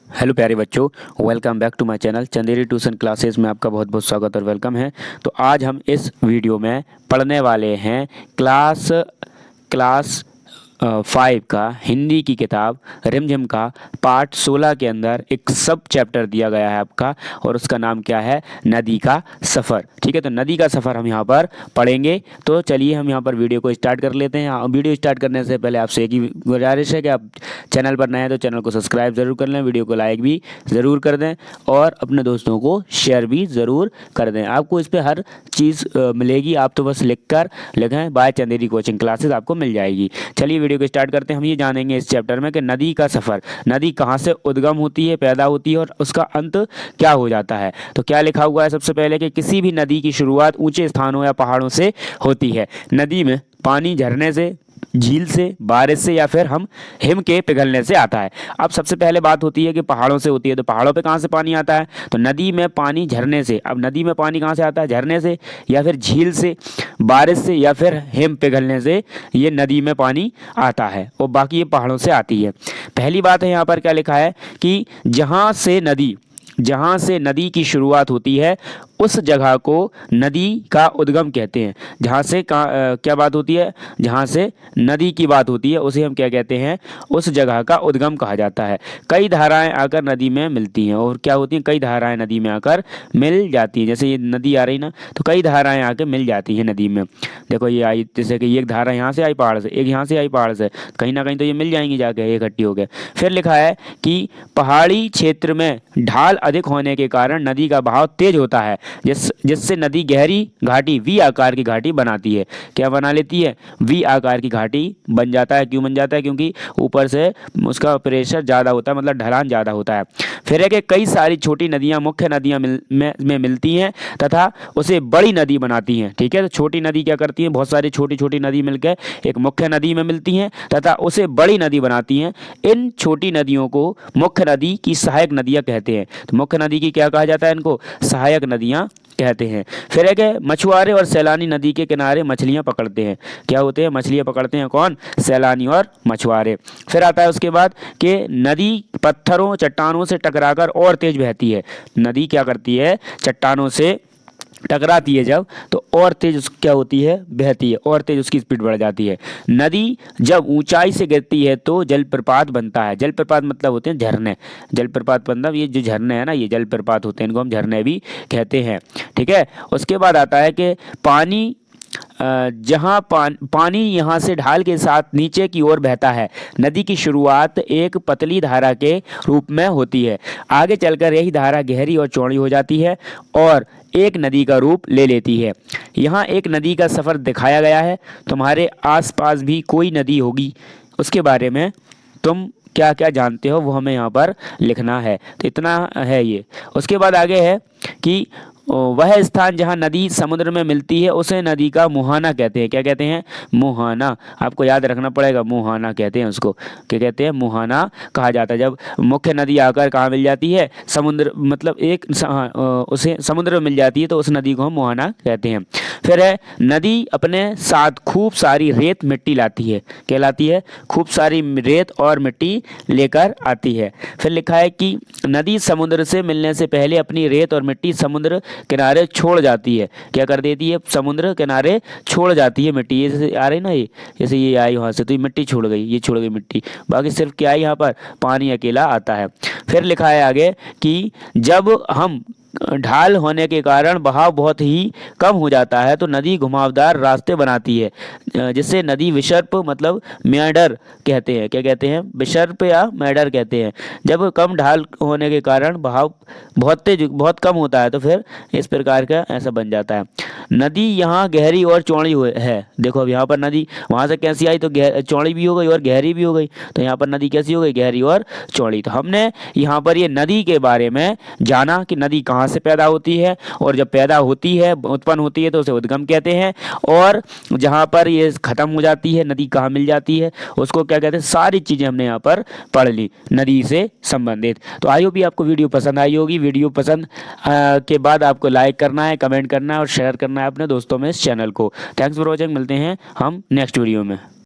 Hello प्यारे बच्चों, welcome back to my channel Chanderi tuition classes में आपका बहुत बहुत स्वागत और वेलकम है। तो आज हम इस वीडियो में पढ़ने वाले हैं क्लास 5 का हिंदी की किताब रिमझिम का पार्ट 16 के अंदर एक सब चैप्टर दिया गया है आपका, और उसका नाम क्या है? नदी का सफ़र। ठीक है, तो नदी का सफ़र हम यहाँ पर पढ़ेंगे। तो चलिए हम यहाँ पर वीडियो को स्टार्ट कर लेते हैं। वीडियो स्टार्ट करने से पहले आपसे एक ही गुजारिश है कि आप चैनल पर नए हैं तो चैनल को सब्सक्राइब ज़रूर कर लें, वीडियो को लाइक भी ज़रूर कर दें और अपने दोस्तों को शेयर भी ज़रूर कर दें। आपको इस पर हर चीज़ मिलेगी, आप तो बस लिखें बाय चंदेरी कोचिंग क्लासेस, आपको मिल जाएगी। चलिए वीडियो को स्टार्ट करते हैं। हम ये जानेंगे इस चैप्टर में कि नदी का सफ़र, नदी कहाँ से उद्गम होती है, पैदा होती है और उसका अंत क्या हो जाता है। तो क्या लिखा हुआ है सबसे पहले कि किसी भी नदी की शुरुआत ऊंचे स्थानों या पहाड़ों से होती है। नदी में पानी झरने से, झील से, बारिश से या फिर हिम के पिघलने से आता है। अब सबसे पहले बात होती है कि पहाड़ों से होती है, तो पहाड़ों पे कहाँ से पानी आता है? तो नदी में पानी झरने से। अब नदी में पानी कहाँ से आता है? झरने से या फिर झील से, बारिश से या फिर हिम पिघलने से ये नदी में पानी आता है, और बाकी ये पहाड़ों से आती है। पहली बात है यहाँ पर क्या लिखा है कि जहाँ से नदी की शुरुआत होती है उस जगह को नदी का उद्गम कहते हैं। जहाँ से क्या बात होती है? जहाँ से नदी की बात होती है उसे हम क्या कहते हैं? उस जगह का उद्गम कहा जाता है। कई धाराएं आकर नदी में मिलती हैं, और क्या होती हैं? कई धाराएं नदी में आकर मिल जाती हैं। जैसे ये नदी आ रही ना, तो कई धाराएं आकर मिल जाती हैं नदी में। देखो ये आई, जैसे कि एक धारा यहाँ से आई पहाड़ से, एक यहाँ से आई पहाड़ से, कहीं ना कहीं तो ये मिल जाएंगी जाके इकट्ठी हो गए। फिर लिखा है कि पहाड़ी क्षेत्र में ढाल अधिक होने के कारण नदी का बहाव तेज होता है, जिससे नदी गहरी घाटी वी आकार की घाटी बनाती है। क्या बना लेती है? वी आकार की घाटी बन जाता है। क्यों बन जाता है? क्योंकि ऊपर से उसका प्रेशर ज़्यादा होता है, मतलब ढलान ज़्यादा होता है। फिर है कि कई सारी छोटी नदियाँ मुख्य नदियाँ में मिलती हैं तथा उसे बड़ी नदी बनाती हैं। ठीक है, तो छोटी नदी क्या करती हैं? बहुत सारी छोटी छोटी नदी मिलकर एक मुख्य नदी में मिलती हैं तथा उसे बड़ी नदी बनाती हैं। इन छोटी नदियों को मुख्य नदी की सहायक नदियाँ कहते हैं। तो मुख्य नदी की क्या कहा जाता है? इनको सहायक नदियाँ कहते हैं। फिर है कि मछुआरे और सैलानी नदी के किनारे मछलियां पकड़ते हैं। क्या होते हैं? मछलियां पकड़ते हैं कौन? सैलानी और मछुआरे। फिर आता है उसके बाद कि नदी पत्थरों चट्टानों से टकराकर और तेज बहती है। नदी क्या करती है? चट्टानों से टकराती है जब, तो और तेज क्या होती है? बहती है, और तेज उसकी स्पीड बढ़ जाती है। नदी जब ऊंचाई से गिरती है तो जलप्रपात बनता है। जलप्रपात मतलब होते हैं झरने। जलप्रपात मतलब ये जो झरने हैं ना, ये जलप्रपात होते हैं, इनको हम झरने भी कहते हैं। ठीक है, उसके बाद आता है कि पानी जहाँ पानी यहाँ से ढाल के साथ नीचे की ओर बहता है। नदी की शुरुआत एक पतली धारा के रूप में होती है। आगे चलकर यही धारा गहरी और चौड़ी हो जाती है और एक नदी का रूप ले लेती है। यहाँ एक नदी का सफ़र दिखाया गया है। तुम्हारे आसपास भी कोई नदी होगी, उसके बारे में तुम क्या क्या जानते हो वो हमें यहाँ पर लिखना है। तो इतना है ये। उसके बाद आगे है कि वह स्थान जहाँ नदी समुद्र में मिलती है उसे नदी का मुहाना कहते हैं। क्या कहते हैं? मुहाना। आपको याद रखना पड़ेगा, मुहाना कहते हैं उसको। क्या कहते हैं? मुहाना कहा जाता है। जब मुख्य नदी आकर कहाँ मिल जाती है? समुद्र, मतलब उसे समुद्र में मिल जाती है तो उस नदी को हम मुहाना कहते हैं। फिर है नदी अपने साथ खूब सारी रेत मिट्टी लाती है। क्या लाती है? खूब सारी रेत और मिट्टी लेकर आती है। फिर लिखा है कि नदी समुद्र से मिलने से पहले अपनी रेत और मिट्टी समुद्र किनारे छोड़ जाती है। क्या कर देती है? समुद्र किनारे छोड़ जाती है मिट्टी। ये जैसे आ रही ना, ये जैसे ये आई वहाँ से, तो ये मिट्टी छोड़ गई, ये छोड़ गई मिट्टी, बाकी सिर्फ क्या है यहाँ पर? पानी अकेला आता है। फिर लिखा है आगे कि जब हम ढाल होने के कारण बहाव बहुत ही कम हो जाता है तो नदी घुमावदार रास्ते बनाती है, जिससे नदी विसर्प मतलब मेंडर कहते हैं। क्या कहते हैं? विसर्प या मेंडर कहते हैं। जब कम ढाल होने के कारण बहाव बहुत कम होता है तो फिर इस प्रकार का ऐसा बन जाता है। नदी यहाँ गहरी और चौड़ी है। देखो अब यहाँ पर नदी वहाँ से कैसी आई तो चौड़ी भी हो गई और गहरी भी हो गई, तो यहाँ पर नदी कैसी हो गई? गहरी और चौड़ी। तो हमने यहाँ पर ये नदी के बारे में जाना कि नदी कहाँ से पैदा होती है, और जब पैदा होती है, उत्पन्न होती है, तो उसे उद्गम कहते हैं, और जहाँ पर ये खत्म हो जाती है, नदी कहाँ मिल जाती है, उसको क्या कहते हैं? सारी चीज़ें हमने यहाँ पर पढ़ ली नदी से संबंधित। तो आई होप भी आपको वीडियो पसंद आई होगी। वीडियो पसंद के बाद आपको लाइक करना है, कमेंट करना है और शेयर करना है अपने दोस्तों में इस चैनल को। Thanks for watching. मिलते हैं हम नेक्स्ट वीडियो में।